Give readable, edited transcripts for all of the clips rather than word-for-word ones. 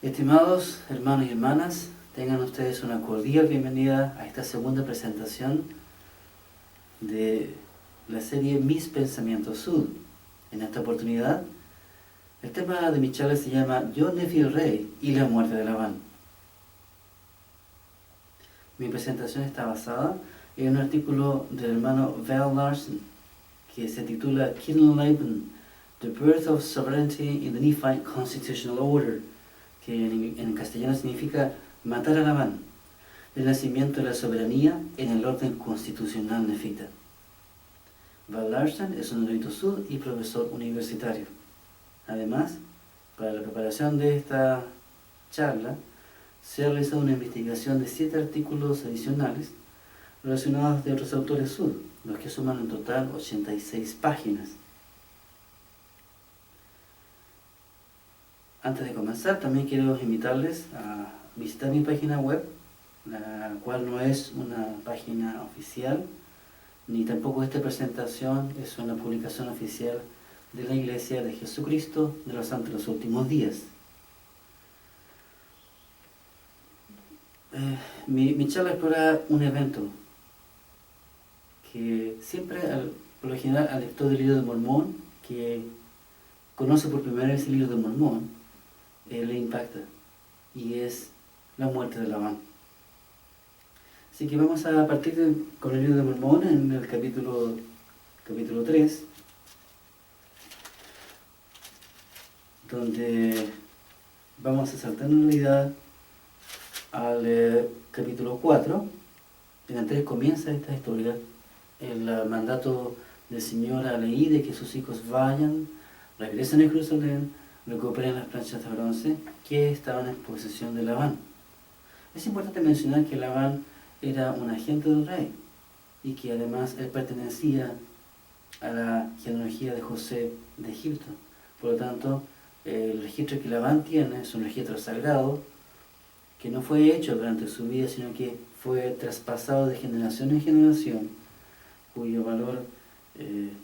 Estimados hermanos y hermanas, tengan ustedes una cordial bienvenida a esta segunda presentación de la serie Mis Pensamientos Sud. En esta oportunidad, el tema de mi charla se llama Yo, Nefi el Rey y la muerte de Labán. Mi presentación está basada en un artículo del hermano Val Larson que se titula Kinderleben, The Birth of Sovereignty in the Nephite Constitutional Order, que en castellano significa matar a Labán, el nacimiento de la soberanía en el orden constitucional nefita. Val Larson es un erudito sud y profesor universitario. Además, para la preparación de esta charla, se ha realizado una investigación de 7 artículos adicionales relacionados de otros autores sud, los que suman en total 86 páginas. Antes de comenzar, también quiero invitarles a visitar mi página web, la cual no es una página oficial, ni tampoco esta presentación es una publicación oficial de la Iglesia de Jesucristo de los Santos de los Últimos Días. Mi charla explora un evento que siempre, por lo general, al lector del libro de Mormón, que conoce por primera vez el libro de Mormón, le impacta, y es la muerte de Labán. Así que vamos a partir con el libro de Mormón en el capítulo 3, donde vamos a saltar en realidad al capítulo 4. En el 3 comienza esta historia, el mandato del Señor a Leí de que sus hijos vayan, regresen a Jerusalén, recuperen las planchas de bronce que estaban en posesión de Labán. Es importante mencionar que Labán era un agente del rey y que además él pertenecía a la genealogía de José de Egipto. Por lo tanto, el registro que Labán tiene es un registro sagrado que no fue hecho durante su vida, sino que fue traspasado de generación en generación, cuyo valor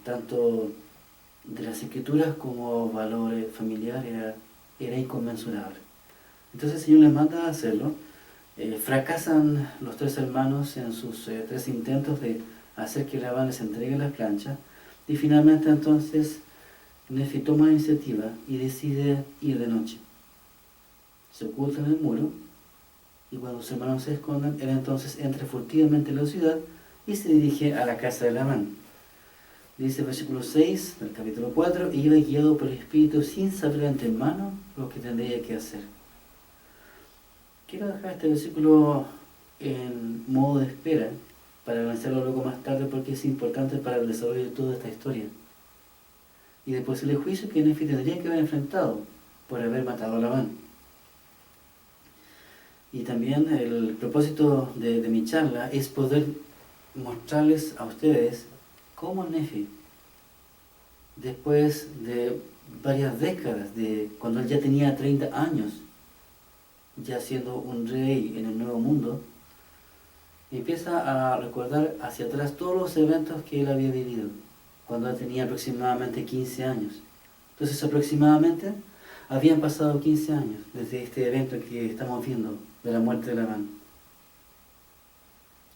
tanto de las escrituras como valor familiar era inconmensurable. Entonces el Señor les manda a hacerlo. Fracasan los 3 hermanos en sus 3 intentos de hacer que Labán les entregue las planchas, y finalmente entonces Nefi toma la iniciativa y decide ir de noche. Se oculta en el muro, y cuando sus hermanos se esconden, él entonces entra furtivamente en la ciudad y se dirige a la casa de Labán. Dice el versículo 6 del capítulo 4, y iba guiado por el Espíritu sin saber de antemano lo que tendría que hacer. Quiero dejar este versículo en modo de espera para lanzarlo luego más tarde, porque es importante para el desarrollo de toda esta historia y del posible juicio que Nefi tendría que haber enfrentado por haber matado a Labán. Y también el propósito de mi charla es poder mostrarles a ustedes cómo Nefi, después de varias décadas, de cuando él ya tenía 30 años, ya siendo un rey en el Nuevo Mundo, empieza a recordar hacia atrás todos los eventos que él había vivido, cuando él tenía aproximadamente 15 años. Entonces aproximadamente habían pasado 15 años desde este evento que estamos viendo, de la muerte de Labán.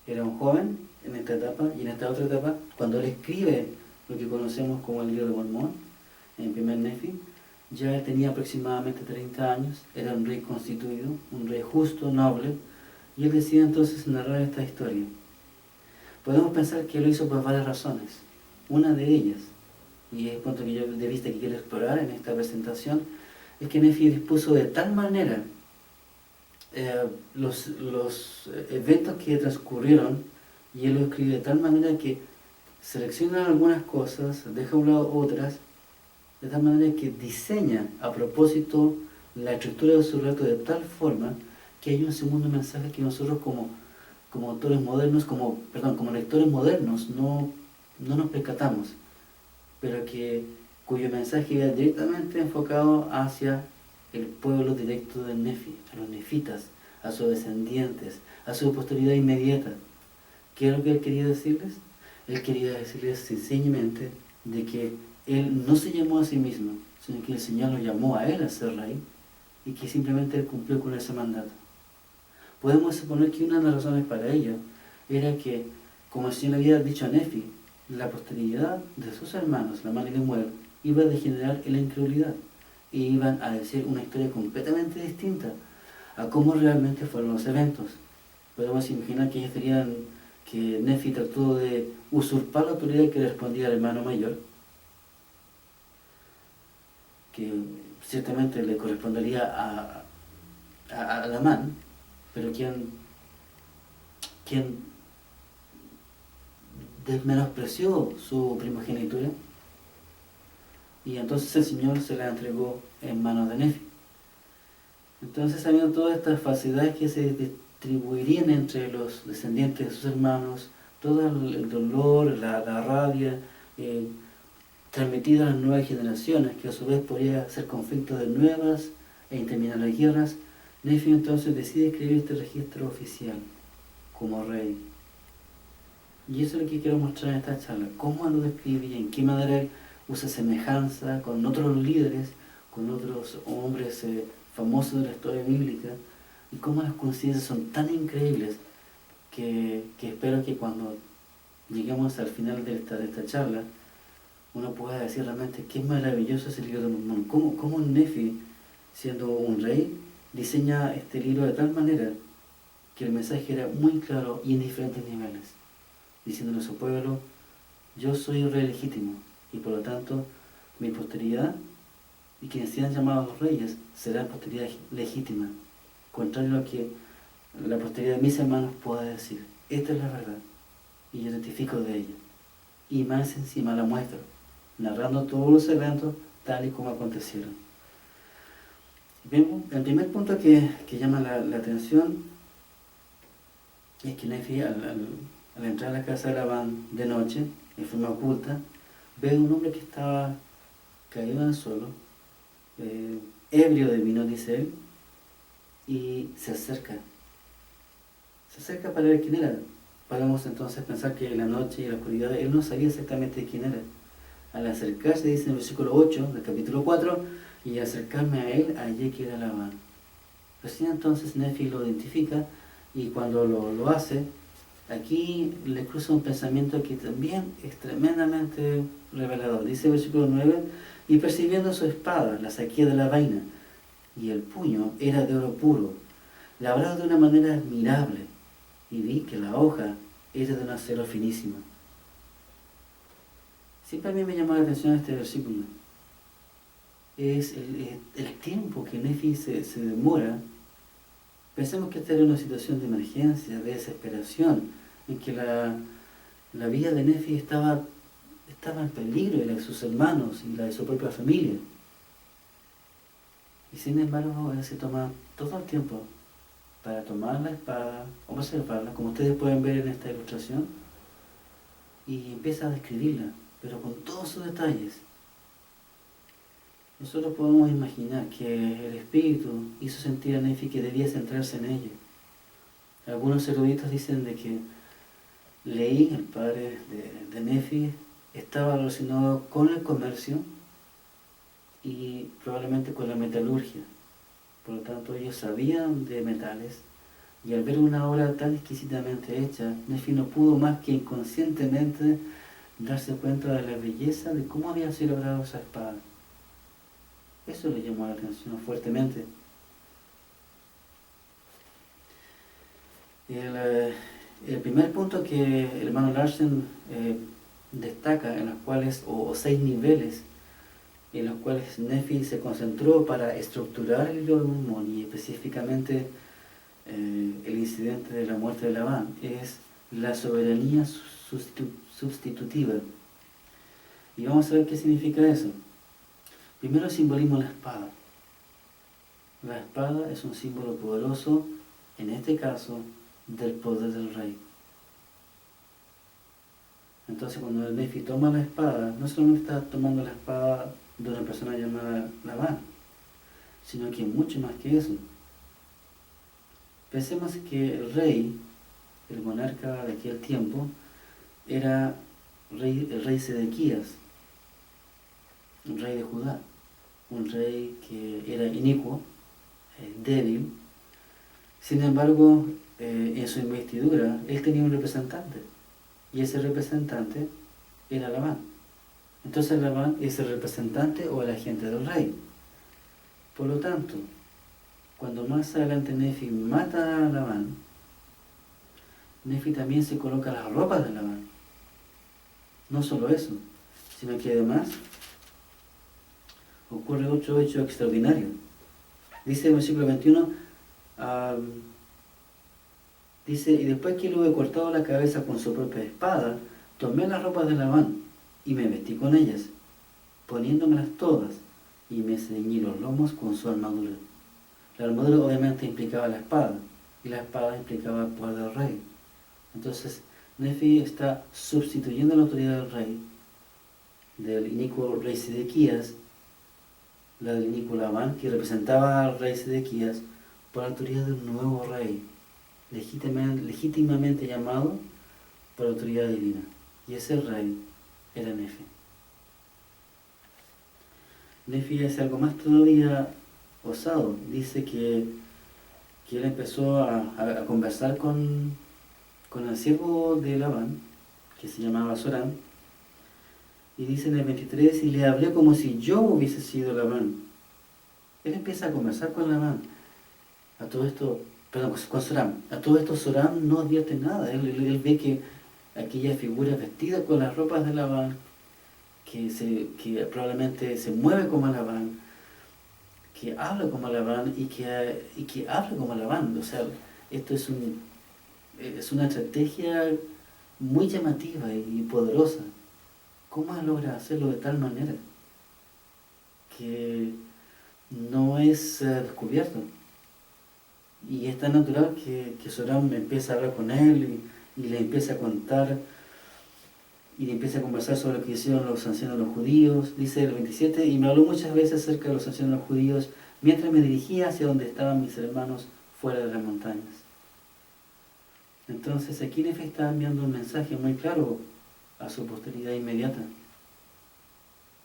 Era un joven en esta etapa, y en esta otra etapa, cuando él escribe lo que conocemos como el libro de Mormón, en el primer Nefi, ya él tenía aproximadamente 30 años, era un rey constituido, un rey justo, noble, y él decide entonces narrar esta historia. Podemos pensar que lo hizo por varias razones. Una de ellas, y es el punto de vista que quiero explorar en esta presentación, es que Nefi dispuso de tal manera los eventos que transcurrieron, y él lo escribe de tal manera que selecciona algunas cosas, deja a un lado otras, de tal manera que diseña a propósito la estructura de su relato de tal forma que hay un segundo mensaje que nosotros como autores modernos, como lectores modernos no nos percatamos, pero cuyo mensaje iba directamente enfocado hacia el pueblo directo de Nefi, a los nefitas, a sus descendientes, a su posteridad inmediata. ¿Qué es lo que él quería decirles? Él quería decirles sencillamente de que él no se llamó a sí mismo, sino que el Señor lo llamó a él a ser rey, y que simplemente él cumplió con ese mandato. Podemos suponer que una de las razones para ello era que, como el Señor había dicho a Nefi, la posteridad de sus hermanos, la mano y Lemuel, iba a degenerar en la incredulidad y iban a decir una historia completamente distinta a cómo realmente fueron los eventos. Podemos imaginar que ellos dirían que Nefi trató de usurpar la autoridad que le respondía al hermano mayor, que ciertamente le correspondería a Lamán, pero quien menospreció su primogenitura, y entonces el Señor se la entregó en manos de Nefi. Entonces, sabiendo todas estas falsedades que se distribuirían entre los descendientes de sus hermanos, todo el dolor, la rabia, transmitida a las nuevas generaciones, que a su vez podría ser conflicto de nuevas e interminables guerras, Nefi entonces decide escribir este registro oficial como rey. Y eso es lo que quiero mostrar en esta charla, cómo lo describe y en qué manera él usa semejanza con otros líderes, con otros hombres famosos de la historia bíblica, y cómo las coincidencias son tan increíbles que espero que cuando lleguemos al final de esta charla, uno pueda decir realmente qué maravilloso es el libro de Mormón. Cómo Nefi, siendo un rey, diseña este libro de tal manera que el mensaje era muy claro y en diferentes niveles, diciéndole a su pueblo: yo soy rey legítimo, y por lo tanto mi posteridad y quienes sean llamados los reyes serán posteridad legítima, contrario a lo que la posteridad de mis hermanos pueda decir. Esta es la verdad, y yo testifico de ella, y más encima la muestro, narrando todos los eventos tal y como acontecieron. Bien, el primer punto que llama la atención es que Nefi, al entrar a la casa de Labán de noche, en forma oculta, ve a un hombre que estaba caído en el suelo, ebrio de vino, dice él, y se acerca. Se acerca para ver quién era. Podemos entonces pensar que en la noche y en la oscuridad él no sabía exactamente quién era. Al acercarse, dice en el versículo 8 del capítulo 4, y al acercarme a él, hallé que era Labán. Recién entonces Nefi lo identifica, y cuando lo hace, aquí le cruza un pensamiento que también es tremendamente revelador. Dice el versículo 9, y percibiendo su espada, la saqué de la vaina, y el puño era de oro puro, labrado de una manera admirable, y vi que la hoja era de un acero finísimo. Siempre a mí me llamó la atención este versículo. Es el tiempo que Nefi se demora. Pensemos que esta era una situación de emergencia, de desesperación, en que la vida de Nefi estaba en peligro, y la de sus hermanos y la de su propia familia. Y sin embargo, él se toma todo el tiempo para tomar la espada, observarla, como ustedes pueden ver en esta ilustración, y empieza a describirla, pero con todos sus detalles. Nosotros podemos imaginar que el Espíritu hizo sentir a Nefi que debía centrarse en ello. Algunos eruditos dicen de que Leí, el padre de Nefi, estaba relacionado con el comercio y probablemente con la metalurgia. Por lo tanto, ellos sabían de metales, y al ver una obra tan exquisitamente hecha, Nefi no pudo más que inconscientemente darse cuenta de la belleza de cómo había sido logrado esa espada. Eso le llamó la atención fuertemente. El primer punto que el hermano Larsen destaca, en los cuales, o 6 niveles, en los cuales Nefi se concentró para estructurar el libro de Mormón, y específicamente el incidente de la muerte de Labán, es la soberanía sustitutiva. Y vamos a ver qué significa eso. Primero, el simbolismo de la espada. La espada es un símbolo poderoso, en este caso, del poder del rey. Entonces, cuando el Nefi toma la espada, no solamente está tomando la espada de una persona llamada Labán, sino que mucho más que eso. Pensemos que el rey, el monarca de aquel tiempo, era el rey Sedequías, un rey de Judá, un rey que era inicuo, débil. Sin embargo, en su investidura, él tenía un representante, y ese representante era Labán. Entonces Labán es el representante o el agente del rey. Por lo tanto, cuando más adelante Nefi mata a Labán, Nefi también se coloca las ropas de Labán. No solo eso, sino que además ocurre otro hecho extraordinario. Dice el versículo 21, dice, y después que le hube cortado la cabeza con su propia espada, tomé las ropas de Labán y me vestí con ellas, poniéndomelas todas, y me ceñí los lomos con su armadura. La armadura obviamente implicaba la espada, y la espada implicaba el poder del rey. Entonces, Nefi está sustituyendo la autoridad del rey, del inicuo rey Sedequías, la del inicuo Labán, que representaba al rey Sedequías, por la autoridad de un nuevo rey, legítimamente llamado por la autoridad divina. Y ese rey era Nefi. Nefi hace algo más todavía osado. Dice que él empezó a conversar con el siervo de Labán, que se llamaba Zorán, y dice en el 23, y le hablé como si yo hubiese sido Labán. Él empieza a conversar con Labán. A todo esto, perdón, con Zorán. A todo esto Zorán no advierte nada. Él ve que aquella figura vestida con las ropas de Labán, que probablemente se mueve como Labán, que habla como Labán y que habla como Labán. O sea, esto es una estrategia muy llamativa y poderosa. ¿Cómo logra hacerlo de tal manera que no es descubierto? Y es tan natural que Zorán empieza a hablar con él y le empieza a contar y le empieza a conversar sobre lo que hicieron los ancianos de los judíos. Dice el 27, y me habló muchas veces acerca de los ancianos de los judíos mientras me dirigía hacia donde estaban mis hermanos fuera de las montañas. Entonces aquí Nefi está enviando un mensaje muy claro a su posteridad inmediata,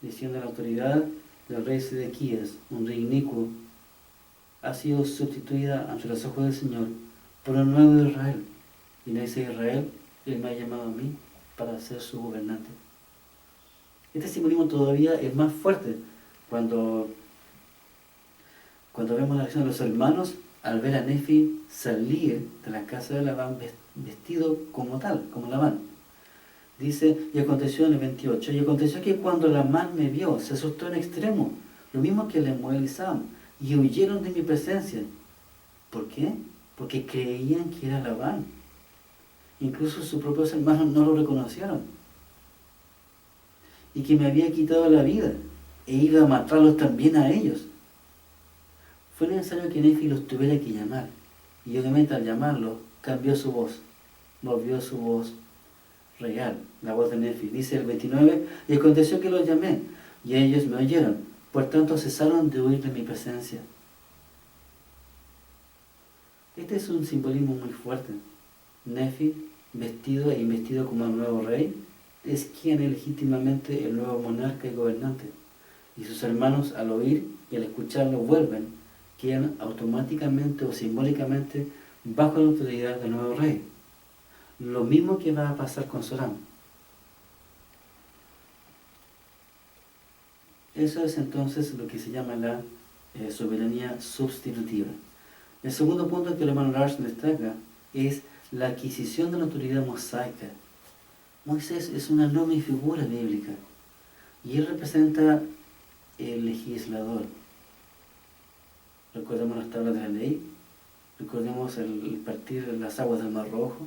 diciendo la autoridad del rey Sedequías, un rey inicuo, ha sido sustituida ante los ojos del Señor por un nuevo Israel. Y en ese Israel, Él me ha llamado a mí para ser su gobernante. Este simbolismo todavía es más fuerte cuando vemos la acción de los hermanos al ver a Nefi salir de la casa de Labán vestido como tal, como Labán. Dice, y aconteció en el 28, y aconteció que cuando Labán me vio, se asustó en extremo, lo mismo que Lemuel y Sam, y huyeron de mi presencia. ¿Por qué? Porque creían que era Labán. Incluso sus propios hermanos no lo reconocieron. Y que me había quitado la vida, e iba a matarlos también a ellos. Fue necesario que Nefi los tuviera que llamar, y obviamente al llamarlos, cambió su voz, volvió su voz real, la voz de Nefi. Dice el 29, y aconteció que los llamé, y ellos me oyeron, por tanto cesaron de huir de mi presencia. Este es un simbolismo muy fuerte. Nefi, vestido e investido como el nuevo rey, es quien es legítimamente el nuevo monarca y gobernante. Y sus hermanos al oír y al escucharlo vuelven, quedan automáticamente o simbólicamente bajo la autoridad del nuevo rey. Lo mismo que va a pasar con Zorán. Eso es entonces lo que se llama la soberanía sustitutiva. El segundo punto que el hermano Lars destaca es la adquisición de la autoridad mosaica. Moisés es una enorme figura bíblica y él representa el legislador. Recordemos las tablas de la ley, recordemos el partir las aguas del Mar Rojo.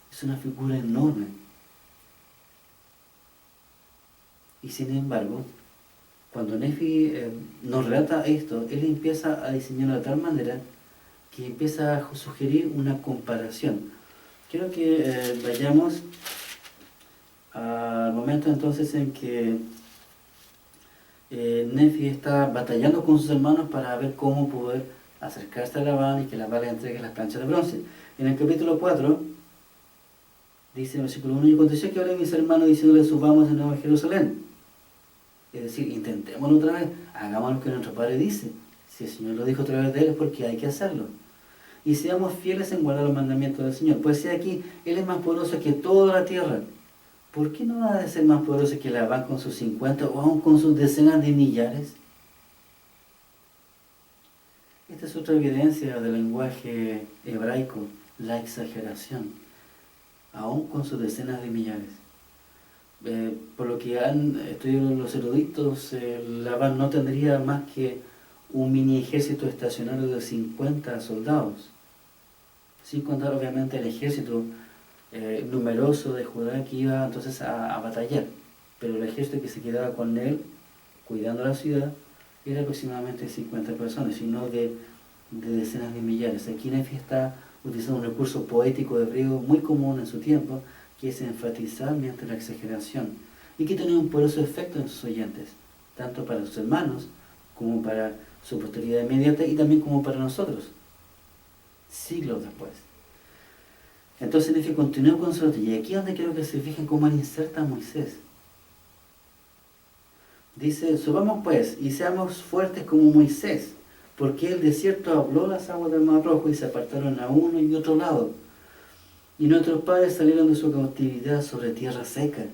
Es una figura enorme. Y sin embargo, cuando Nefi nos relata esto, él empieza a diseñar de tal manera que empieza a sugerir una comparación. Quiero que vayamos al momento entonces en que Nefi está batallando con sus hermanos para ver cómo poder acercarse a Labán y que Labán le entregue las planchas de bronce. En el capítulo 4, dice en el versículo 1, y aconteció que hablé a mis hermanos diciéndoles, subamos de nuevo a Jerusalén. Es decir, intentémoslo otra vez, hagamos lo que nuestro padre dice. Si el Señor lo dijo a través de él es porque hay que hacerlo. Y seamos fieles en guardar los mandamientos del Señor. Pues si aquí Él es más poderoso que toda la tierra, ¿por qué no ha de ser más poderoso que Labán con sus 50 o aún con sus decenas de millares? Esta es otra evidencia del lenguaje hebraico, la exageración, aún con sus decenas de millares. Por lo que han estudiado los eruditos, Labán no tendría más que un mini ejército estacionario de 50 soldados, sin contar obviamente el ejército numeroso de Judá que iba entonces a batallar. Pero el ejército que se quedaba con él, cuidando la ciudad, era aproximadamente 50 personas, sino de decenas de millares. Aquí Nefi está utilizando un recurso poético hebreo muy común en su tiempo, que es enfatizar mediante la exageración, y que tiene un poderoso efecto en sus oyentes, tanto para sus hermanos, como para su posteridad inmediata, y también como para nosotros, siglos después. Entonces Nefi continuó con su y aquí es donde quiero que se fijen cómo él inserta a Moisés. Dice, subamos pues y seamos fuertes como Moisés, porque el desierto habló las aguas del Mar Rojo y se apartaron a uno y otro lado. Y nuestros padres salieron de su cautividad sobre tierra seca,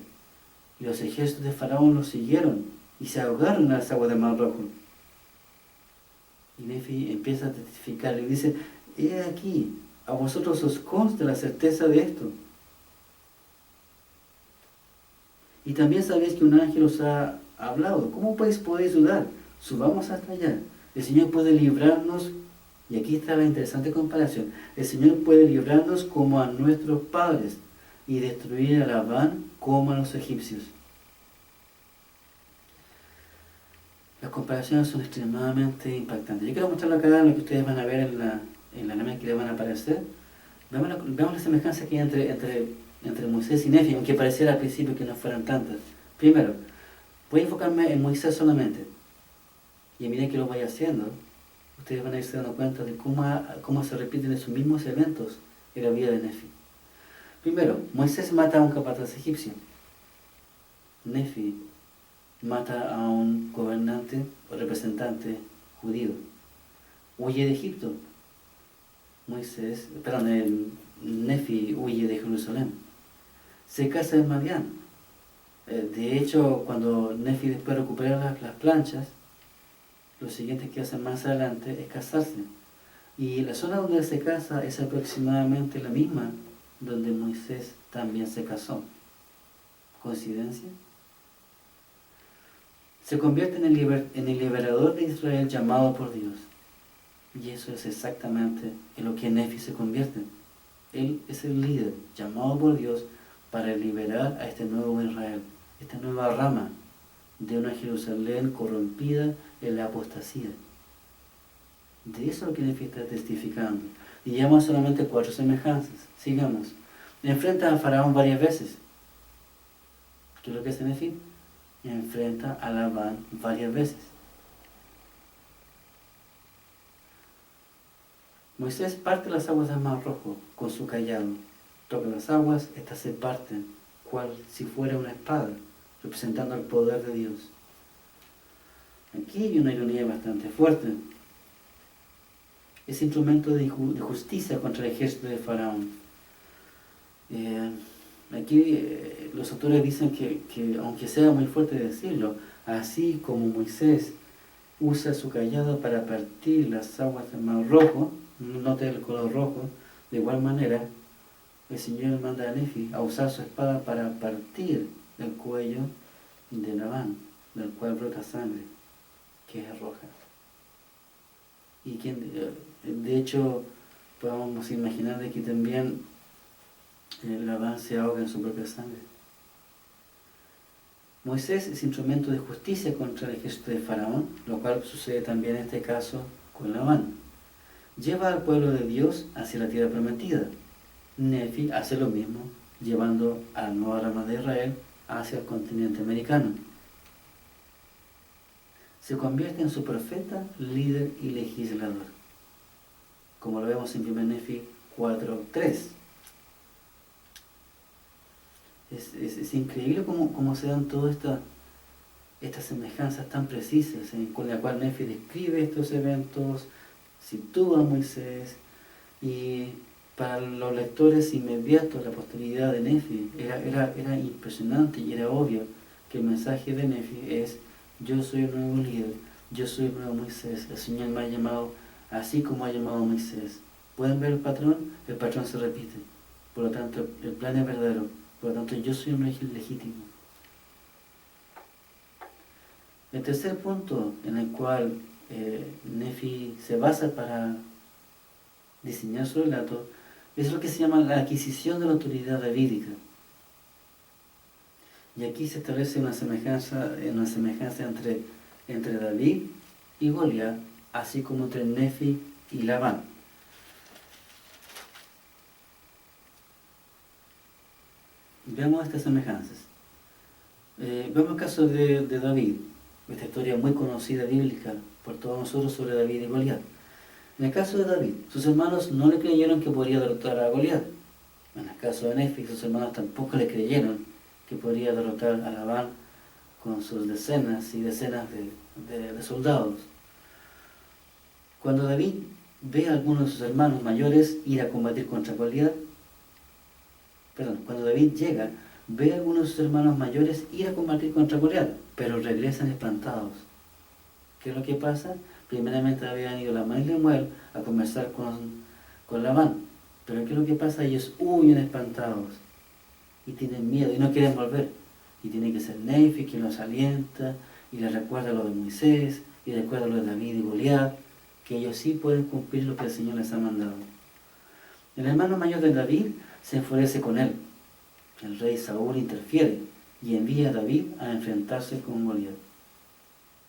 y los ejércitos de Faraón los siguieron y se ahogaron en las aguas del Mar Rojo. Y Nefi empieza a testificar y dice, he aquí, a vosotros os consta la certeza de esto. Y también sabéis que un ángel os ha hablado. ¿Cómo pues podéis dudar? Subamos hasta allá. El Señor puede librarnos, y aquí está la interesante comparación, el Señor puede librarnos como a nuestros padres y destruir a Labán como a los egipcios. Las comparaciones son extremadamente impactantes. Yo quiero mostrarlo acá, lo que ustedes van a ver en la lámina que les van a aparecer. Veamos la semejanza que hay entre Moisés y Nefi, aunque pareciera al principio que no fueran tantas. Primero, voy a enfocarme en Moisés solamente. Y a medida que lo vaya haciendo, ustedes van a irse dando cuenta de cómo se repiten esos mismos eventos en la vida de Nefi. Primero, Moisés mata a un capataz egipcio. Nefi mata a un gobernante o representante judío. Huye de Egipto. Nefi huye de Jerusalén. Se casa en Madián. De hecho, cuando Nefi después recupera las planchas, lo siguiente que hace más adelante es casarse. Y la zona donde él se casa es aproximadamente la misma donde Moisés también se casó. ¿Coincidencia? Se convierte en el liberador de Israel llamado por Dios. Y eso es exactamente en lo que Nefi se convierte. Él es el líder llamado por Dios para liberar a este nuevo Israel, esta nueva rama de una Jerusalén corrompida en la apostasía. De eso es lo que Nefi está testificando. Y llama solamente 4 semejanzas. Sigamos. Enfrenta a Faraón varias veces. ¿Qué es lo que hace Nefi? Enfrenta a Labán varias veces. Moisés parte las aguas del Mar Rojo con su cayado. Toca las aguas, estas se parten, cual si fuera una espada, representando el poder de Dios. Aquí hay una ironía bastante fuerte. Es instrumento de justicia contra el ejército de Faraón. Aquí los autores dicen que aunque sea muy fuerte decirlo, así como Moisés usa su cayado para partir las aguas del Mar Rojo, note el color rojo, de igual manera el Señor manda a Nefi a usar su espada para partir el cuello de Labán, del cual brota sangre, que es roja. Y de hecho podemos imaginar de que también Labán se ahoga en su propia sangre. Moisés es instrumento de justicia contra el ejército de Faraón, lo cual sucede también en este caso con Labán. Lleva al pueblo de Dios hacia la tierra prometida. Nefi hace lo mismo, llevando a la nueva rama de Israel hacia el continente americano. Se convierte en su profeta, líder y legislador, como lo vemos en 1 Nefi 4:3. Es increíble cómo se dan todas estas semejanzas tan precisas con la cual Nefi describe estos eventos, sitúa a Moisés, y para los lectores inmediatos, la posteridad de Nefi, era impresionante y era obvio que el mensaje de Nefi es: yo soy el nuevo líder, yo soy el nuevo Moisés, el Señor me ha llamado así como ha llamado a Moisés. ¿Pueden ver el patrón? El patrón se repite. Por lo tanto, el plan es verdadero. Por lo tanto, yo soy un legítimo. El tercer punto en el cual Nefi se basa para diseñar su relato es lo que se llama la adquisición de la autoridad davídica. Y aquí se establece una semejanza entre David y Goliat, así como entre Nefi y Labán. Veamos estas semejanzas. Vemos el caso de David, esta historia muy conocida bíblica por todos nosotros sobre David y Goliat. En el caso de David, sus hermanos no le creyeron que podría derrotar a Goliat. En el caso de Nefi, sus hermanos tampoco le creyeron que podría derrotar a Labán con sus decenas y decenas de soldados. Cuando David ve a algunos de sus hermanos mayores ir a combatir contra Goliat, cuando David llega, ve a algunos de sus hermanos mayores ir a combatir contra Goliat, pero regresan espantados. ¿Qué es lo que pasa? Primeramente habían ido Labán y Lemuel a conversar con Labán, pero ¿qué es lo que pasa? Ellos huyen espantados y tienen miedo y no quieren volver. Y tiene que ser Nefi quien los alienta y les recuerda lo de Moisés y recuerda lo de David y Goliat, que ellos sí pueden cumplir lo que el Señor les ha mandado. El hermano mayor de David se enfurece con él. El rey Saúl interfiere y envía a David a enfrentarse con Goliat.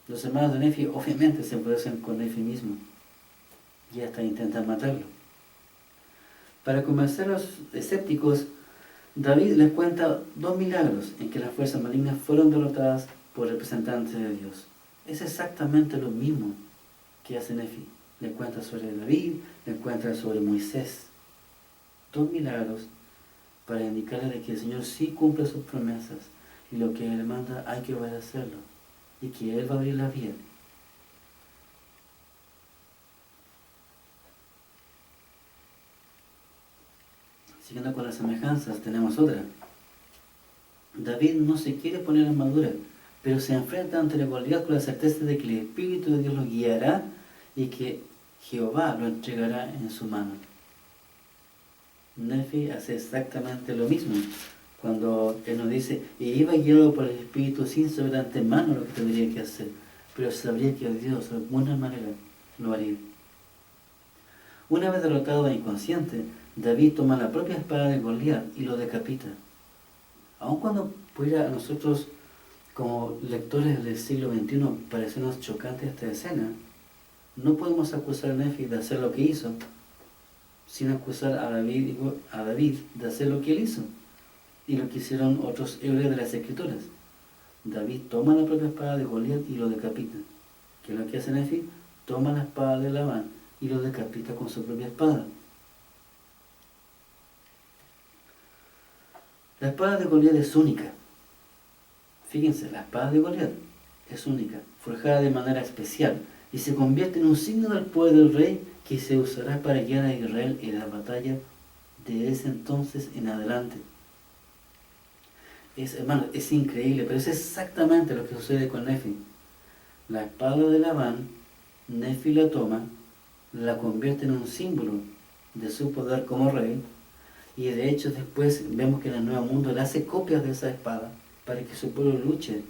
Los hermanos de Nefi obviamente se enfurecen con Nefi mismo y hasta intentan matarlo. Para convencer a los escépticos, David les cuenta 2 milagros en que las fuerzas malignas fueron derrotadas por representantes de Dios. Es exactamente lo mismo que hace Nefi. Le cuenta sobre David, le cuenta sobre Moisés. 2 milagros para indicarle de que el Señor sí cumple sus promesas y lo que Él manda hay que obedecerlo y que Él va a abrir la vía. Siguiendo con las semejanzas, tenemos otra. David no se quiere poner armadura, pero se enfrenta ante el Goliat con la certeza de que el Espíritu de Dios lo guiará y que Jehová lo entregará en su mano. Nefi hace exactamente lo mismo cuando él nos dice: y iba guiado por el Espíritu sin saber de antemano lo que tendría que hacer, pero sabría que Dios de alguna manera lo haría. Una vez derrotado e inconsciente, David toma la propia espada de Goliat y lo decapita. Aun cuando pudiera a nosotros como lectores del siglo XXI parecernos chocante esta escena, no podemos acusar a Nefi de hacer lo que hizo sin acusar a David de hacer lo que él hizo y lo que hicieron otros héroes de las Escrituras. David toma la propia espada de Goliat y lo decapita. ¿Qué es lo que hace Nefi? Toma la espada de Labán y lo decapita con su propia espada. La espada de Goliat es única. Fíjense, la espada de Goliat es única, forjada de manera especial, y se convierte en un signo del poder del rey que se usará para guiar a Israel en la batalla de ese entonces en adelante. Hermano, es increíble, pero es exactamente lo que sucede con Nefi. La espada de Labán, Nefi la toma, la convierte en un símbolo de su poder como rey, y de hecho después vemos que en el Nuevo Mundo le hace copias de esa espada para que su pueblo luche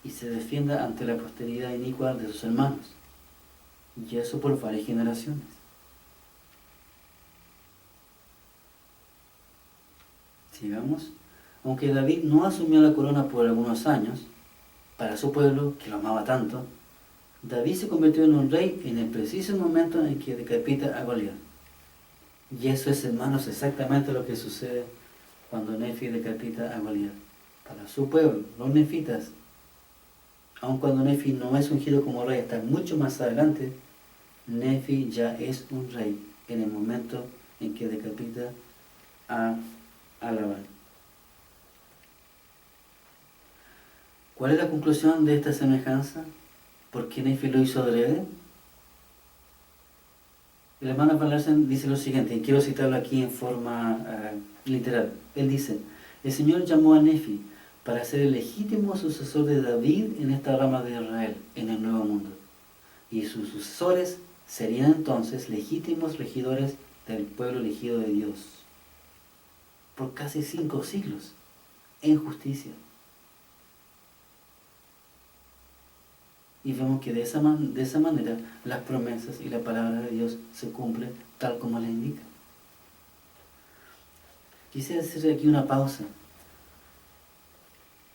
y se defienda ante la posteridad inicua de sus hermanos. Y eso por varias generaciones. Sigamos. Aunque David no asumió la corona por algunos años, para su pueblo, que lo amaba tanto, David se convirtió en un rey en el preciso momento en que decapita a Goliat. Y eso es, hermanos, exactamente lo que sucede cuando Nefi decapita a Goliat. Para su pueblo, los nefitas, aun cuando Nefi no es ungido como rey hasta mucho más adelante, Nefi ya es un rey en el momento en que decapita a Labán. ¿Cuál es la conclusión de esta semejanza? ¿Por qué Nefi lo hizo adrede? El hermano Van Larsen dice lo siguiente, y quiero citarlo aquí en forma literal. Él dice, el Señor llamó a Nefi para ser el legítimo sucesor de David en esta rama de Israel, en el Nuevo Mundo. Y sus sucesores serían entonces legítimos regidores del pueblo elegido de Dios, por casi 5 siglos, en justicia. Y vemos que de esa manera las promesas y la palabra de Dios se cumplen tal como le indica. Quise hacer aquí una pausa.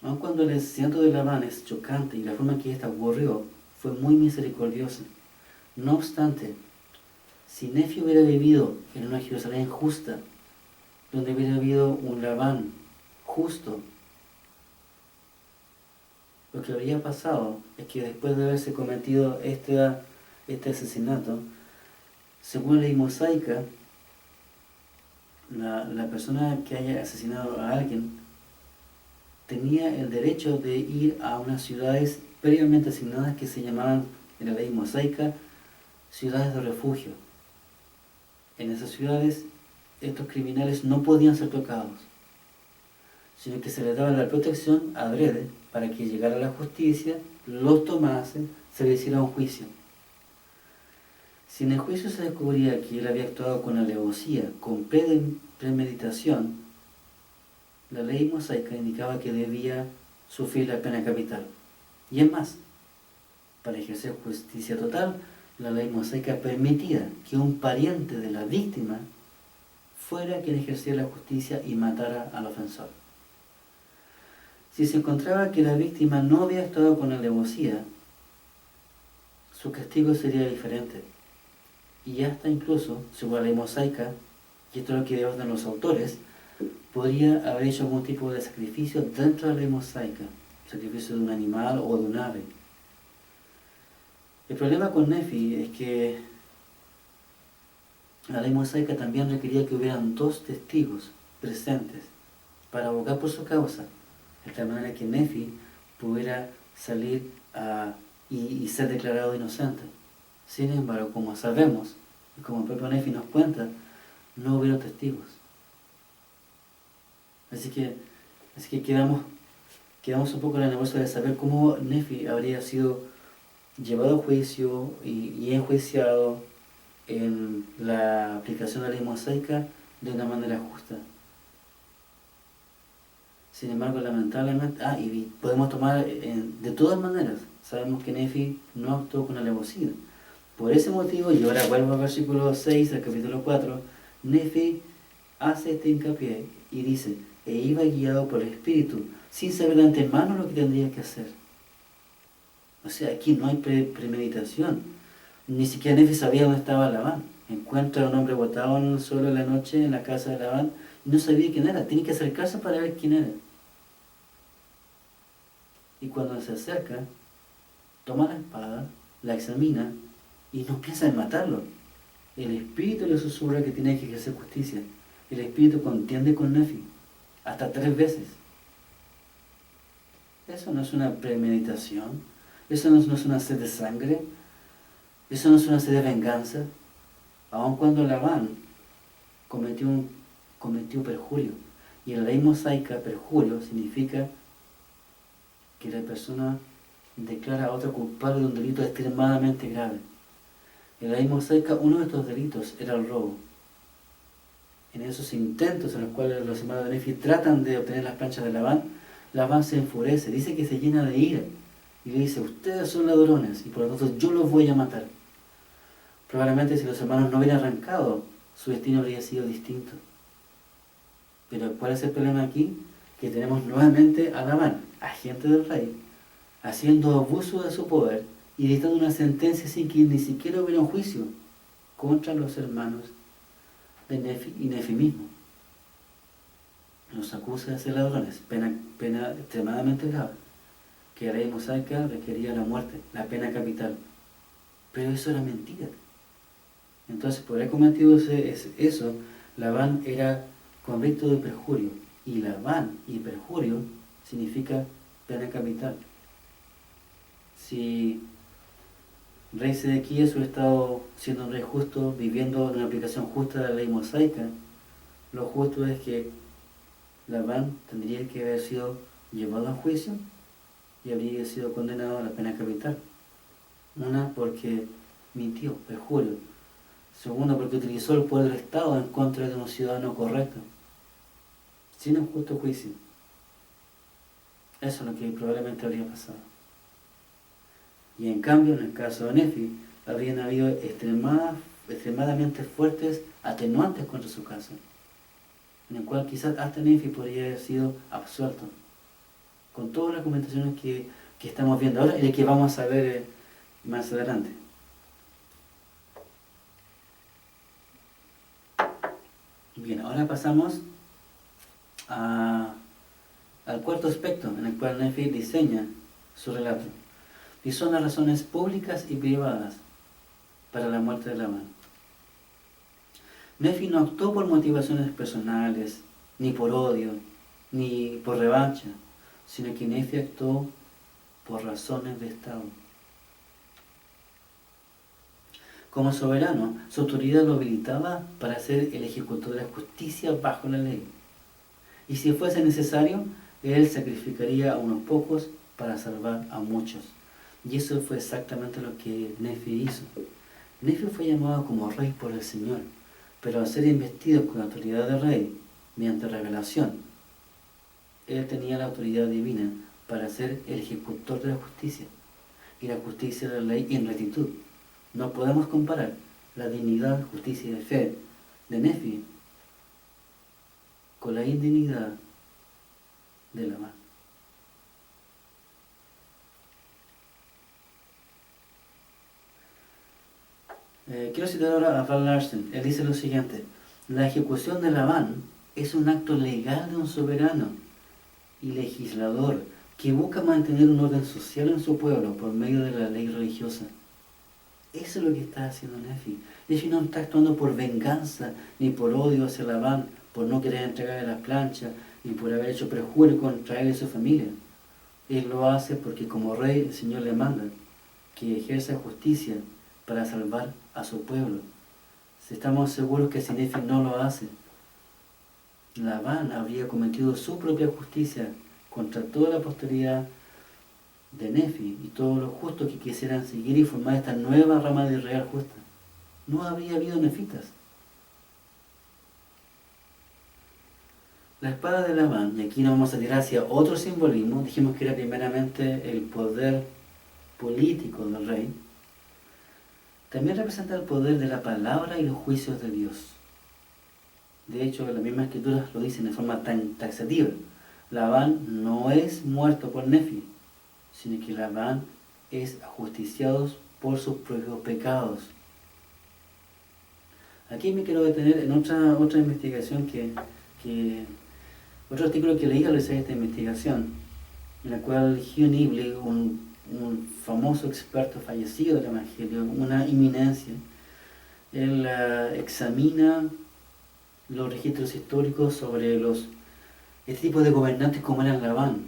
Aun cuando el asesinato de Labán es chocante y la forma en que ésta ocurrió fue muy misericordiosa, no obstante, si Nefi hubiera vivido en una Jerusalén justa, donde hubiera habido un Labán justo, lo que habría pasado es que después de haberse cometido este asesinato, según la ley mosaica, la persona que haya asesinado a alguien tenía el derecho de ir a unas ciudades previamente asignadas que se llamaban en la ley mosaica ciudades de refugio. En esas ciudades estos criminales no podían ser tocados, sino que se les daba la protección adrede para que llegara la justicia, los tomase, se le hiciera un juicio. Si en el juicio se descubría que él había actuado con alevosía, con premeditación, la ley mosaica indicaba que debía sufrir la pena capital. Y es más, para ejercer justicia total, la ley mosaica permitía que un pariente de la víctima fuera quien ejerciera la justicia y matara al ofensor. Si se encontraba que la víctima no había actuado con alevosía, su castigo sería diferente. Y hasta incluso, según la ley mosaica, y esto es lo que ordenan los autores, podría haber hecho algún tipo de sacrificio dentro de la ley mosaica, sacrificio de un animal o de un ave. El problema con Nefi es que la ley mosaica también requería que hubieran 2 testigos presentes para abogar por su causa, de tal manera que Nefi pudiera salir y ser declarado inocente. Sin embargo, como sabemos, y como el propio Nefi nos cuenta, no hubieron testigos. Así que quedamos un poco en la negocio de saber cómo Nefi habría sido llevado a juicio y enjuiciado en la aplicación de la ley mosaica de una manera justa. Sin embargo, lamentablemente, y podemos tomar de todas maneras, sabemos que Nefi no actuó con alevosía. Por ese motivo, y ahora vuelvo al versículo 6 del capítulo 4, Nefi hace este hincapié y dice, e iba guiado por el Espíritu, sin saber de antemano lo que tendría que hacer. O sea, aquí no hay premeditación. Ni siquiera Nefi sabía dónde estaba Labán. Encuentra a un hombre botado en el suelo en la noche en la casa de Labán y no sabía quién era. Tiene que acercarse para ver quién era. Y cuando se acerca, toma la espada, la examina y no piensa en matarlo. El Espíritu le susurra que tiene que ejercer justicia. El Espíritu contiende con Nefi hasta 3 veces. Eso no es una premeditación. Eso no es una sed de sangre. Eso no es una sed de venganza. Aun cuando Labán cometió perjurio. Y en la ley mosaica, perjurio significa que la persona declara a otro culpable de un delito extremadamente grave. En la ley mosaica, uno de estos delitos era el robo. En esos intentos en los cuales los hermanos de Nefi tratan de obtener las planchas de Labán, Labán se enfurece, dice que se llena de ira y le dice, ustedes son ladrones y por lo tanto yo los voy a matar. Probablemente si los hermanos no hubieran arrancado, su destino habría sido distinto. Pero ¿cuál es el problema aquí? Que tenemos nuevamente a Labán, agente del rey, haciendo abuso de su poder y dictando una sentencia sin que ni siquiera hubiera un juicio contra los hermanos de Nefi y Nefi mismo. Los acusa de ser ladrones, pena extremadamente grave, que la ley mosaica requería la muerte, la pena capital. Pero eso era mentira. Entonces, por haber cometido eso, Labán era convicto de perjurio. Y Labán y perjurio significa pena capital. Si rey Sedequías hubiera estado siendo un rey justo, viviendo en una aplicación justa de la ley mosaica, lo justo es que Labán tendría que haber sido llevado a juicio y habría sido condenado a la pena capital. Una, porque mintió, perjurio. Segundo, porque utilizó el poder del Estado en contra de un ciudadano correcto, sin un justo juicio. Eso es lo que probablemente habría pasado. Y en cambio, en el caso de Nefi, habrían habido extremadamente fuertes atenuantes contra su caso, en el cual quizás hasta Nefi podría haber sido absuelto, con todas las argumentaciones que estamos viendo ahora y que vamos a ver más adelante. Bien, ahora pasamos al cuarto aspecto en el cual Nefi diseña su relato, y son las razones públicas y privadas para la muerte de Labán. Nefi no actuó por motivaciones personales, ni por odio, ni por revancha, sino que Nefi actuó por razones de Estado. Como soberano, su autoridad lo habilitaba para ser el ejecutor de la justicia bajo la ley. Y si fuese necesario, él sacrificaría a unos pocos para salvar a muchos. Y eso fue exactamente lo que Nefi hizo. Nefi fue llamado como rey por el Señor, pero al ser investido con la autoridad de rey, mediante revelación, él tenía la autoridad divina para ser el ejecutor de la justicia, y la justicia de la ley en rectitud. No podemos comparar la dignidad, justicia y fe de Nefi con la indignidad de Labán. Quiero citar ahora a Val Larsen. Él dice lo siguiente: la ejecución de Labán es un acto legal de un soberano y legislador que busca mantener un orden social en su pueblo por medio de la ley religiosa. Eso es lo que está haciendo Nefi. Nefi no está actuando por venganza ni por odio hacia Labán, por no querer entregarle las planchas, ni por haber hecho perjurio contra él y su familia. Él lo hace porque como rey el Señor le manda que ejerza justicia para salvar a su pueblo. Si estamos seguros que si Nefi no lo hace, Labán habría cometido su propia justicia contra toda la posteridad de Nefi y todos los justos que quisieran seguir y formar esta nueva rama de Israel justa. No habría habido nefitas. La espada de Labán, y aquí nos vamos a tirar hacia otro simbolismo, dijimos que era primeramente el poder político del rey, también representa el poder de la palabra y los juicios de Dios. De hecho, las mismas escrituras lo dicen de forma tan taxativa. Labán no es muerto por Nefi, sino que Labán es ajusticiado por sus propios pecados. Aquí me quiero detener en otra investigación otro artículo que leí al realizar esta investigación, en la cual Hugh Nibley, un famoso experto fallecido del Evangelio, una eminencia, él examina los registros históricos sobre este tipo de gobernantes como era Labán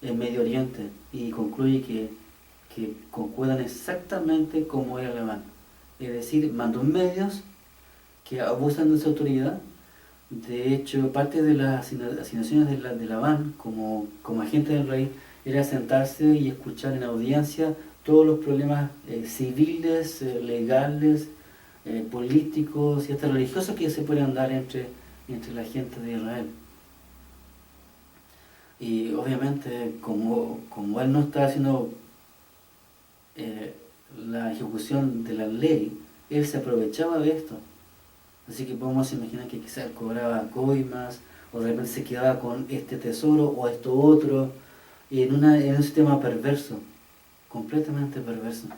en Medio Oriente, y concluye que concuerdan exactamente como era Labán. Es decir, mandos medios que abusan de su autoridad. De hecho, parte de las asignaciones de Labán como agente del rey era sentarse y escuchar en audiencia todos los problemas civiles, legales, políticos y hasta religiosos que se pueden dar entre la gente de Israel. Y obviamente, como él no está haciendo la ejecución de la ley, él se aprovechaba de esto. Así que podemos imaginar que quizás cobraba coimas, o de repente se quedaba con este tesoro o esto otro, y en un sistema perverso, completamente perverso.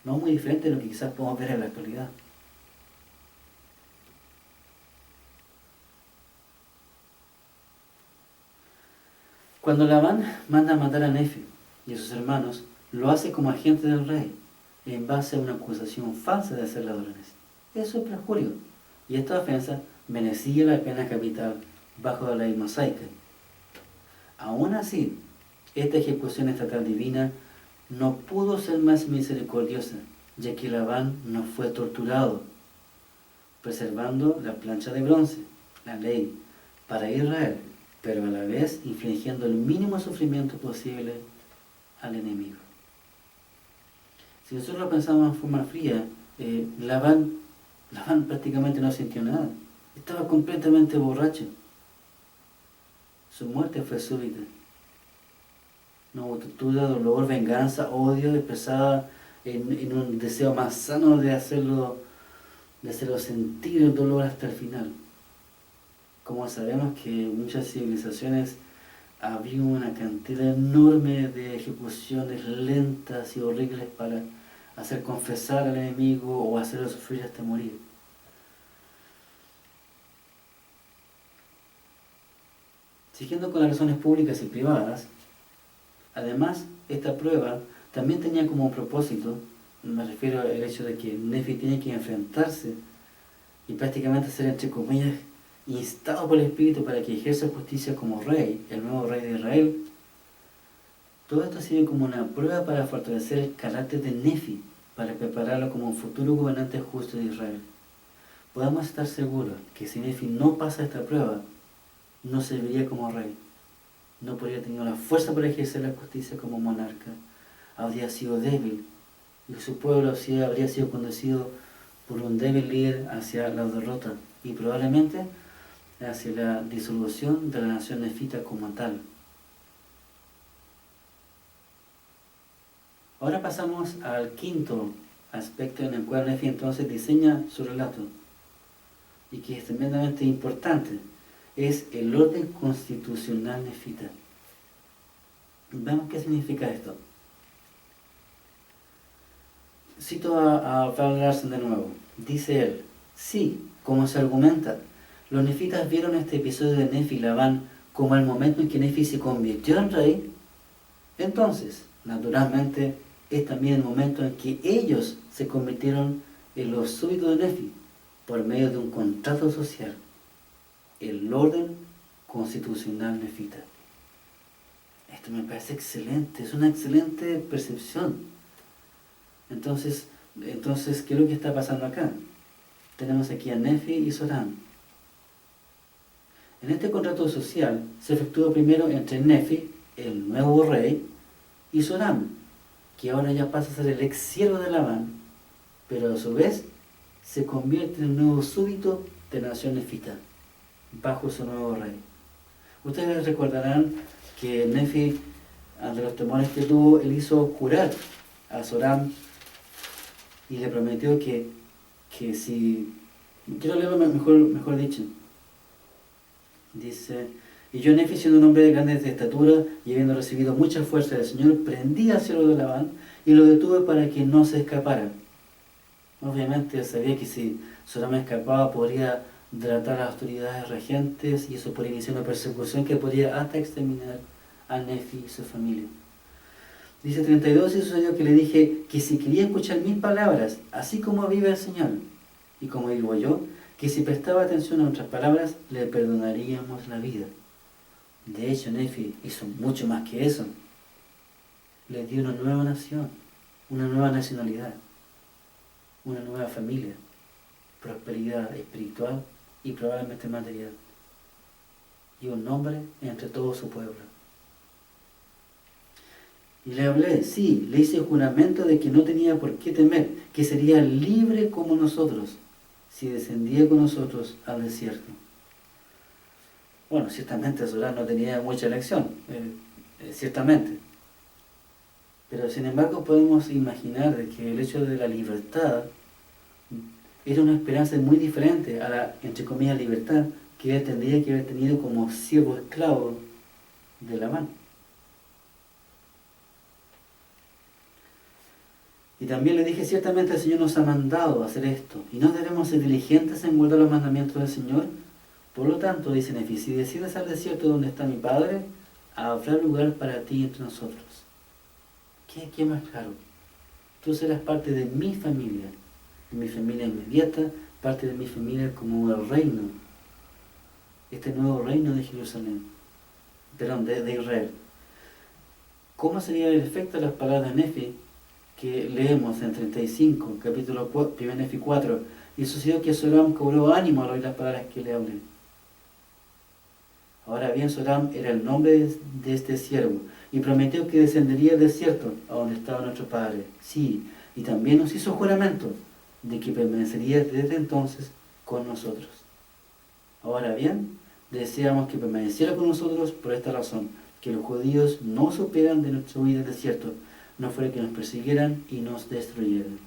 No muy diferente de lo que quizás podemos ver en la actualidad. Cuando Labán manda a matar a Nefi y a sus hermanos, lo hace como agente del rey, en base a una acusación falsa de ser ladrones. Eso es perjurio, y esta ofensa merecía la pena capital bajo la ley mosaica. Aún así, esta ejecución estatal divina no pudo ser más misericordiosa, ya que Labán no fue torturado, preservando la plancha de bronce, la ley, para Israel, pero a la vez infligiendo el mínimo sufrimiento posible al enemigo. Si nosotros lo pensamos en forma fría, Labán prácticamente no sintió nada. Estaba completamente borracho. Su muerte fue súbita. No hubo tortura, dolor, venganza, odio, expresada en un deseo más sano de hacerlo sentir el dolor hasta el final. Como sabemos que en muchas civilizaciones había una cantidad enorme de ejecuciones lentas y horribles para hacer confesar al enemigo o hacerlo sufrir hasta morir. Siguiendo con las razones públicas y privadas, además, esta prueba también tenía como propósito, me refiero al hecho de que Nefi tiene que enfrentarse y prácticamente ser, entre comillas, instado por el Espíritu para que ejerza justicia como rey, el nuevo rey de Israel. Todo esto sirve como una prueba para fortalecer el carácter de Nefi, para prepararlo como un futuro gobernante justo de Israel. Podemos estar seguros que si Nefi no pasa esta prueba, no serviría como rey. No podría tener la fuerza para ejercer la justicia como monarca. Habría sido débil y su pueblo habría sido conducido por un débil líder hacia la derrota y probablemente hacia la disolución de la nación nefita como tal. Ahora pasamos al quinto aspecto en el cual Nefi entonces diseña su relato y que es tremendamente importante. Es el orden constitucional nefita. Veamos qué significa esto. Cito a Val Larsen de nuevo. Dice él: sí, como se argumenta, los nefitas vieron este episodio de Nefi y Labán como el momento en que Nefi se convirtió en rey. Entonces, naturalmente, es también el momento en que ellos se convirtieron en los súbditos de Nefi por medio de un contrato social, el orden constitucional nefita. Esto me parece excelente, es una excelente percepción. Entonces, ¿qué es lo que está pasando acá? Tenemos aquí a Nefi y Zoram. En este contrato social se efectuó primero entre Nefi, el nuevo rey, y Zoram, que ahora ya pasa a ser el ex siervo de Labán, pero a su vez se convierte en el nuevo súbdito de la nación nefita, bajo su nuevo rey. Ustedes recordarán que Nefi, ante los temores que tuvo, él hizo jurar a Zoram y le prometió que si... Quiero leerlo mejor dicho. Dice: y yo, Nefi, siendo un hombre de grande estatura y habiendo recibido mucha fuerza del Señor, prendí al siervo de Labán y lo detuve para que no se escapara. Obviamente sabía que si Zoram escapaba podría delatar a las autoridades regentes y eso podría iniciar una persecución que podría hasta exterminar a Nefi y su familia. Dice 32: y sucedió que le dije que si quería escuchar mis palabras, así como vive el Señor, y como digo yo, que si prestaba atención a nuestras palabras, le perdonaríamos la vida. De hecho, Nefi hizo mucho más que eso. Le dio una nueva nación, una nueva nacionalidad, una nueva familia, prosperidad espiritual y probablemente material, y un nombre entre todo su pueblo. Y le hablé, sí, le hice juramento de que no tenía por qué temer, que sería libre como nosotros, si descendía con nosotros al desierto. Bueno, ciertamente Zoram no tenía mucha elección, ciertamente. Pero sin embargo podemos imaginar de que el hecho de la libertad era una esperanza muy diferente a la, entre comillas, libertad que él tendría que haber tenido como siervo esclavo de Labán. Y también le dije: ciertamente el Señor nos ha mandado a hacer esto, y no debemos ser diligentes en guardar los mandamientos del Señor. Por lo tanto, dice Nefi, si decides al desierto donde está mi Padre, habrá lugar para ti entre nosotros. ¿Qué más claro? Tú serás parte de mi familia inmediata, parte de mi familia como el reino, este nuevo reino de Jerusalén, perdón, de Israel. ¿Cómo sería el efecto de las palabras de Nefi que leemos en 35, capítulo 1 Nefi 4? Y sucedió que Soram cobró ánimo al oír las palabras que le hablé. Ahora bien, Soram era el nombre de este siervo, y prometió que descendería al desierto, a donde estaba nuestro padre. Sí, y también nos hizo juramento de que permanecería desde entonces con nosotros. Ahora bien, deseamos que permaneciera con nosotros por esta razón, que los judíos no supieran de nuestra huida del desierto, no fuera que nos persiguieran y nos destruyeran.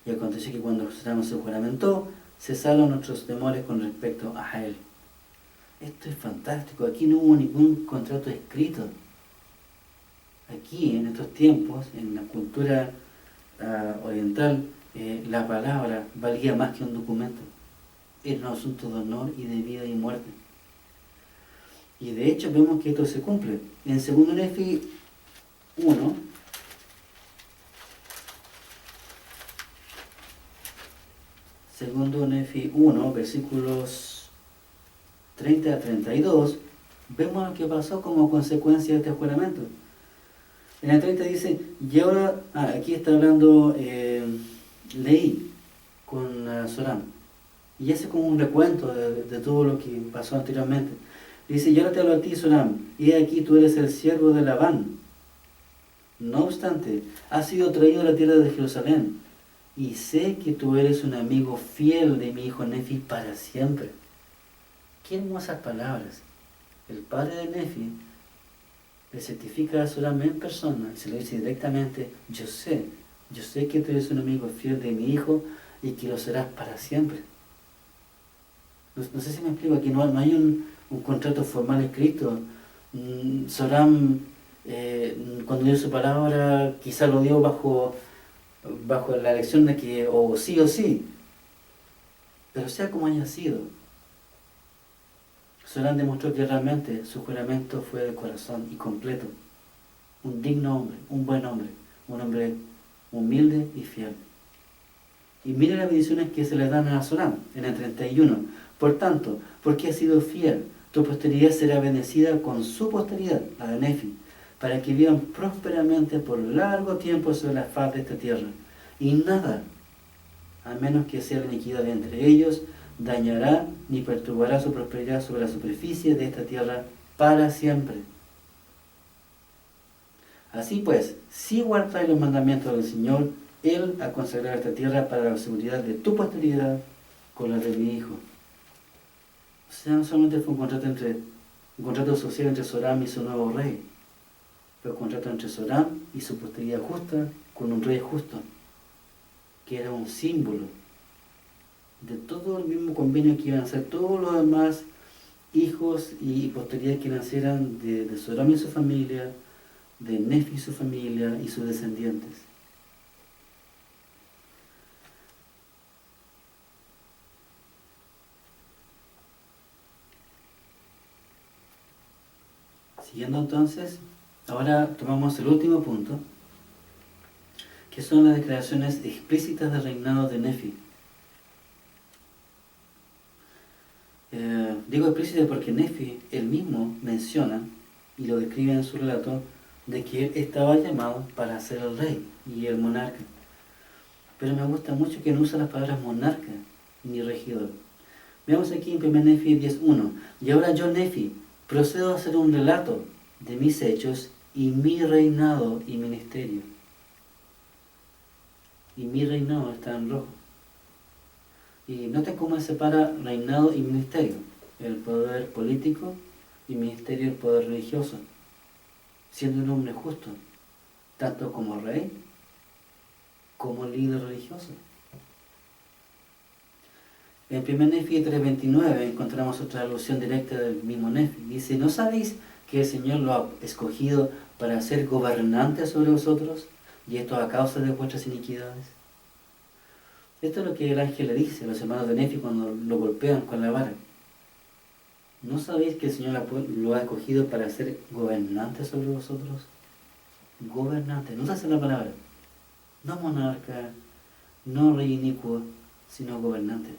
Y aconteció que cuando Soram se juramentó, cesaron nuestros temores con respecto a él. Esto es fantástico, aquí no hubo ningún contrato escrito. Aquí, en estos tiempos, en la cultura oriental, la palabra valía más que un documento. Era un asunto de honor y de vida y muerte. Y de hecho vemos que esto se cumple. En 2 Nefi 1, segundo Nefi 1, versículos 30 a 32, vemos lo que pasó como consecuencia de este juramento. En el 30 dice, y ahora, aquí está hablando Leí con Soram, y hace como un recuento de todo lo que pasó anteriormente. Dice, yo ahora te hablo a ti, Soram, y aquí tú eres el siervo de Labán. No obstante, has sido traído a la tierra de Jerusalén, y sé que tú eres un amigo fiel de mi hijo Nefi para siempre. Qué hermosas palabras. El padre de Nefi le certifica a Soram en persona y se lo dice directamente, yo sé que tú eres un amigo fiel de mi hijo y que lo serás para siempre. No sé si me explico, aquí no hay un contrato formal escrito. Soram, cuando dio su palabra, quizá lo dio bajo la elección de que o sí, pero sea como haya sido, Soram demostró que realmente su juramento fue de corazón y completo. Un digno hombre, un buen hombre, un hombre humilde y fiel. Y mire las bendiciones que se le dan a Soram en el 31. Por tanto, porque has sido fiel, tu posteridad será bendecida con su posteridad, la de Nefi, para que vivan prósperamente por largo tiempo sobre la faz de esta tierra. Y nada, a menos que sea la iniquidad de entre ellos, dañará ni perturbará su prosperidad sobre la superficie de esta tierra para siempre. Así pues, si guardáis los mandamientos del Señor, Él ha consagrado esta tierra para la seguridad de tu posteridad con la de mi hijo. O sea, no solamente fue un contrato social entre Soram y su nuevo rey, fue un contrato entre Soram y su posteridad justa con un rey justo, que era un símbolo de todo el mismo convenio que iban a hacer todos los demás hijos y posteridad que nacieran de Soram y su familia, de Nefi y su familia y sus descendientes. Siguiendo entonces, ahora tomamos el último punto, que son las declaraciones explícitas del reinado de Nefi. Digo explícitas porque Nefi, él mismo, menciona y lo describe en su relato de que él estaba llamado para ser el rey y el monarca. Pero me gusta mucho que no usa las palabras monarca ni regidor. Veamos aquí en 1 Nefi 10.1. Y ahora yo, Nefi, procedo a hacer un relato de mis hechos y mi reinado y ministerio. Y mi reinado está en rojo. Y noten cómo se separa reinado y ministerio. El poder político y ministerio el poder religioso. Siendo un hombre justo, tanto como rey, como líder religioso. En 1 Nefi 3.29 encontramos otra alusión directa del mismo Nefi. Dice, ¿no sabéis que el Señor lo ha escogido para ser gobernante sobre vosotros? Y esto a causa de vuestras iniquidades. Esto es lo que el ángel le dice a los hermanos de Nefi cuando lo golpean con la vara. ¿No sabéis que el Señor lo ha escogido para ser gobernante sobre vosotros? Gobernante, no se hace la palabra. No monarca, no rey inicuo, sino gobernante.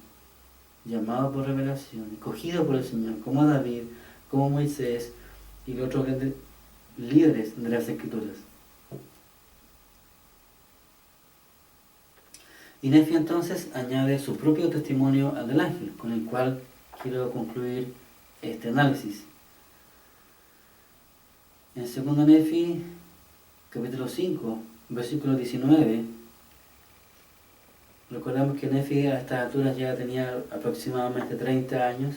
Llamado por revelación, escogido por el Señor, como David, como Moisés y los otros líderes de las Escrituras. Y Nefi entonces añade su propio testimonio al del ángel, con el cual quiero concluir este análisis. En 2 Nefi, capítulo 5, versículo 19, recordamos que Nefi a estas alturas ya tenía aproximadamente 30 años,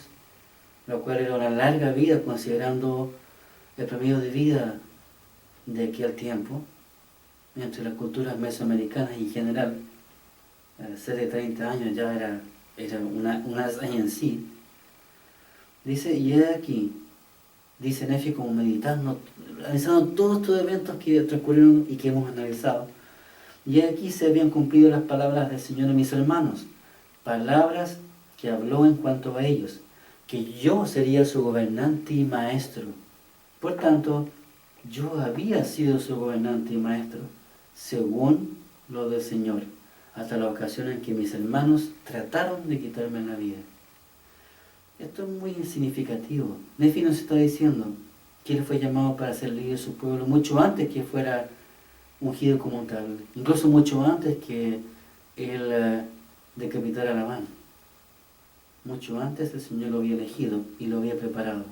lo cual era una larga vida considerando el promedio de vida de aquel tiempo, entre las culturas mesoamericanas en general. Ser de 30 años ya era una hazaña en sí. Dice, y he aquí, dice Nefi como meditando, analizando todos estos eventos que transcurrieron y que hemos analizado. Y aquí se habían cumplido las palabras del Señor a mis hermanos, palabras que habló en cuanto a ellos, que yo sería su gobernante y maestro. Por tanto, yo había sido su gobernante y maestro, según lo del Señor, hasta la ocasión en que mis hermanos trataron de quitarme la vida. Esto es muy significativo. Nefi nos está diciendo que él fue llamado para ser líder de su pueblo mucho antes que fuera ungido como tal, incluso mucho antes que él decapitara a Labán. Mucho antes el Señor lo había elegido y lo había preparado.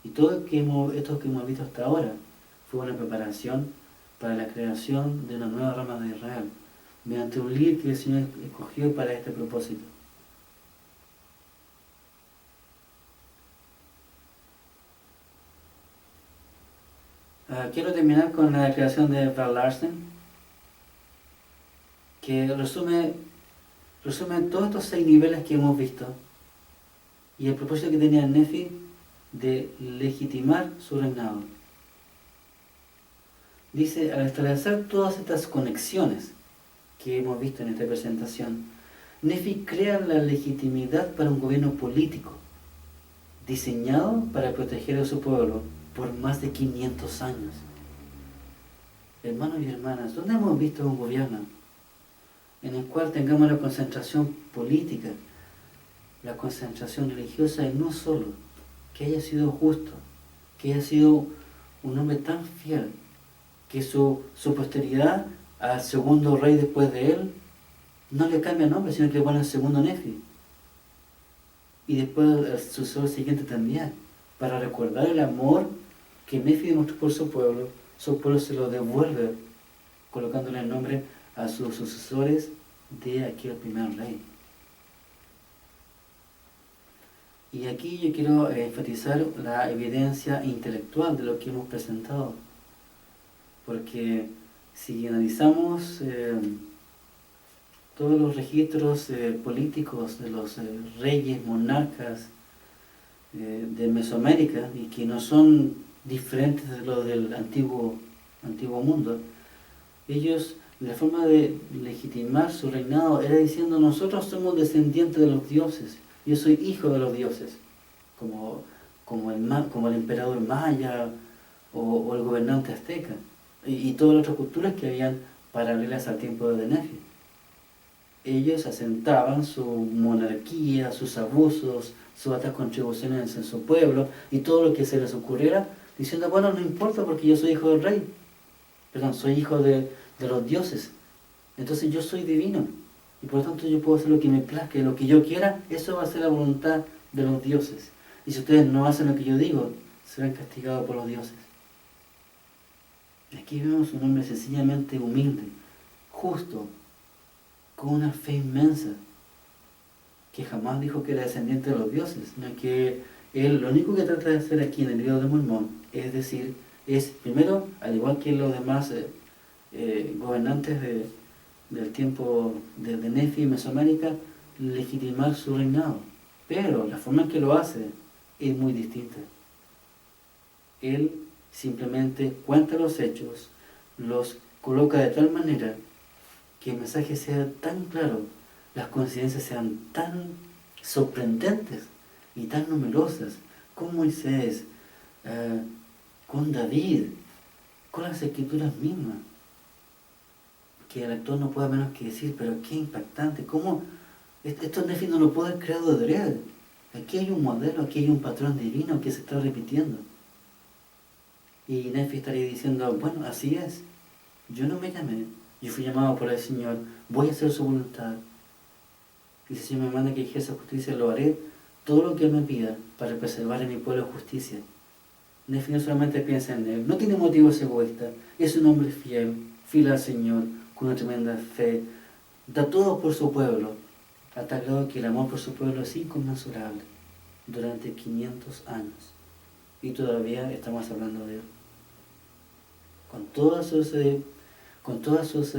Y todo esto que hemos visto hasta ahora fue una preparación para la creación de una nueva rama de Israel, mediante un líder que el Señor escogió para este propósito. Quiero terminar con la declaración de Brad Larsen, que resume todos estos 6 niveles que hemos visto y el propósito que tenía Nefi de legitimar su reinado. Dice, al establecer todas estas conexiones que hemos visto en esta presentación, Nefi crea la legitimidad para un gobierno político, diseñado para proteger a su pueblo por más de 500 años. Hermanos y hermanas, ¿dónde hemos visto un gobierno en el cual tengamos la concentración política, la concentración religiosa y no solo, que haya sido justo, que haya sido un hombre tan fiel, que su posteridad al segundo rey después de él no le cambia nombre, sino que le pone el segundo Nefi? Y después el sucesor siguiente también, para recordar el amor que Nefi demostró por su pueblo se lo devuelve colocándole el nombre a sus sucesores de aquel primer rey. Y aquí yo quiero enfatizar la evidencia intelectual de lo que hemos presentado, porque si analizamos todos los registros políticos de los reyes, monarcas de Mesoamérica, y que no son diferentes de los del antiguo mundo, ellos, la forma de legitimar su reinado era diciendo: nosotros somos descendientes de los dioses, yo soy hijo de los dioses, como el emperador maya o el gobernante azteca, y todas las otras culturas que habían paralelas al tiempo de Nefi. Ellos asentaban su monarquía, sus abusos, sus altas contribuciones en su pueblo y todo lo que se les ocurriera, diciendo: bueno, no importa porque yo soy hijo del rey, soy hijo de los dioses, entonces yo soy divino y por lo tanto yo puedo hacer lo que me plazca, lo que yo quiera, eso va a ser la voluntad de los dioses, y si ustedes no hacen lo que yo digo, serán castigados por los dioses. Aquí vemos un hombre sencillamente humilde, justo, con una fe inmensa, que jamás dijo que era descendiente de los dioses, sino que él lo único que trata de hacer aquí en el libro de Mormón es primero, al igual que los demás gobernantes del tiempo de Nefi y Mesoamérica, legitimar su reinado. Pero la forma en que lo hace es muy distinta. Él simplemente cuenta los hechos, los coloca de tal manera que el mensaje sea tan claro, las coincidencias sean tan sorprendentes y tan numerosas, con Moisés, con David, con las escrituras mismas, que el lector no puede menos que decir: pero qué impactante, cómo esto Nefi no lo puede haber creado de adrede. Aquí hay un modelo, aquí hay un patrón divino que se está repitiendo. Y Nefi estaría diciendo, bueno, así es. Yo no me llamé, yo fui llamado por el Señor, voy a hacer su voluntad. Y si el Señor me manda que ejerza justicia, lo haré todo lo que Él me pida para preservar a mi pueblo justicia. Nefi no solamente piensa en Él, no tiene motivos egoístas, es un hombre fiel, fiel al Señor, con una tremenda fe, da todo por su pueblo, a tal grado que el amor por su pueblo es inconmensurable durante 500 años. Y todavía estamos hablando de Él. Con todas sus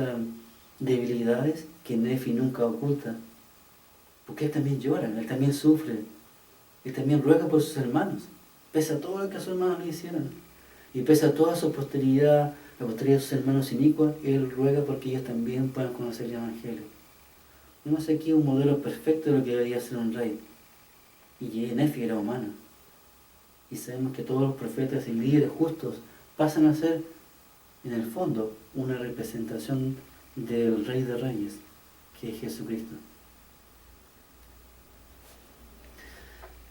debilidades que Nefi nunca oculta, porque él también llora, él también sufre, él también ruega por sus hermanos, pese a todo lo que sus hermanos le hicieron, y pese a toda su posteridad, la posteridad de sus hermanos inicuos, él ruega porque ellos también puedan conocer el Evangelio. Vemos aquí un modelo perfecto de lo que debería ser un rey, y Nefi era humano, y sabemos que todos los profetas y líderes justos pasan a ser, en el fondo, una representación del Rey de Reyes, que es Jesucristo.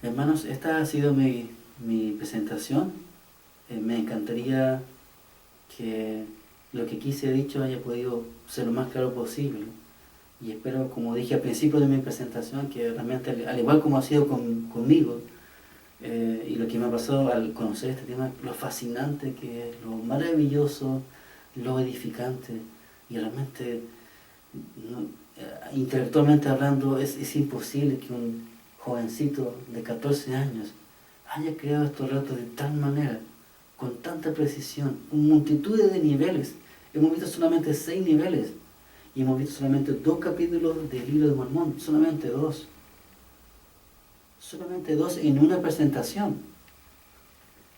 Hermanos, esta ha sido mi presentación. Me encantaría que lo que aquí se ha dicho haya podido ser lo más claro posible. Y espero, como dije al principio de mi presentación, que realmente, al igual como ha sido conmigo, y lo que me ha pasado al conocer este tema, lo fascinante que es, lo maravilloso, lo edificante, y realmente, intelectualmente hablando, es imposible que un jovencito de 14 años haya creado estos relatos de tal manera, con tanta precisión, con multitudes de niveles. Hemos visto solamente 6 niveles, y hemos visto solamente 2 capítulos del libro de Mormón, solamente 2. Solamente 2 en una presentación.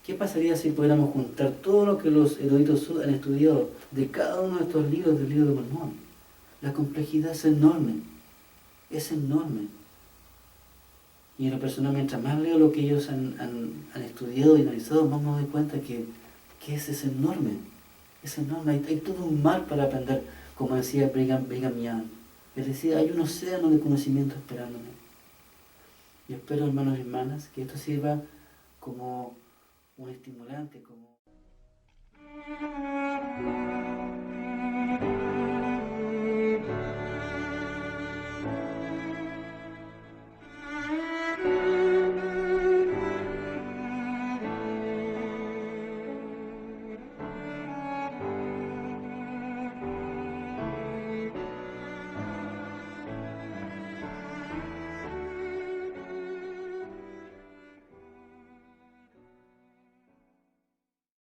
¿Qué pasaría si pudiéramos juntar todo lo que los eruditos han estudiado de cada uno de estos libros del libro de Mormón? La complejidad es enorme, es enorme. Y en lo personal, mientras más leo lo que ellos han estudiado y analizado, más me doy cuenta que es enorme, es enorme. Hay todo un mar para aprender, como decía Brigham Young. Él decía, hay un océano de conocimiento esperándome. Y espero, hermanos y hermanas, que esto sirva como un estimulante, como